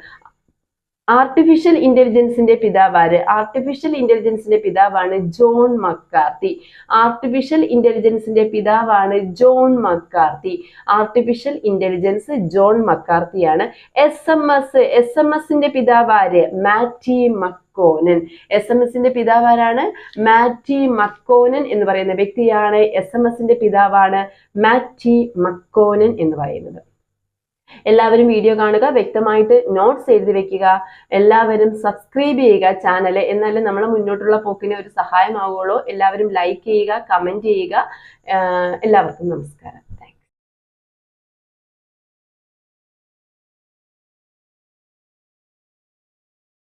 ആർട്ടിഫിഷ്യൽ ഇന്റലിജൻസിന്റെ പിതാവ് ആര്? ആർട്ടിഫിഷ്യൽ ഇന്റലിജൻസിന്റെ പിതാവാണ് ജോൺ മക്കാർത്തി. ആർട്ടിഫിഷ്യൽ ഇന്റലിജൻസിന്റെ പിതാവാണ് John McCarthy. Artificial intelligence John മക്കാർത്തിയാണ്. SMS-ന്റെ പിതാവ് ആര്? മാറ്റി മക്കോനൻ. SMS-ന്റെ പിതാവ് ആരാണ്? മാറ്റി മക്കോനൻ എന്ന് പറയുന്ന വ്യക്തിയാണ്. SMS-ന്റെ പിതാവാണ് മാറ്റി മക്കോനൻ എന്ന് പറയുന്നത്. എല്ലാവരും വീഡിയോ കാണുക, വ്യക്തമായിട്ട് നോട്ട്സ് എഴുതി വെക്കുക, എല്ലാവരും സബ്സ്ക്രൈബ് ചെയ്യുക ചാനൽ. എന്നാലും നമ്മളെ മുന്നോട്ടുള്ള പോക്കിന് ഒരു സഹായമാവുകയുള്ളൂ. എല്ലാവരും ലൈക്ക് ചെയ്യുക, കമന്റ് ചെയ്യുക. എല്ലാവർക്കും നമസ്കാരം.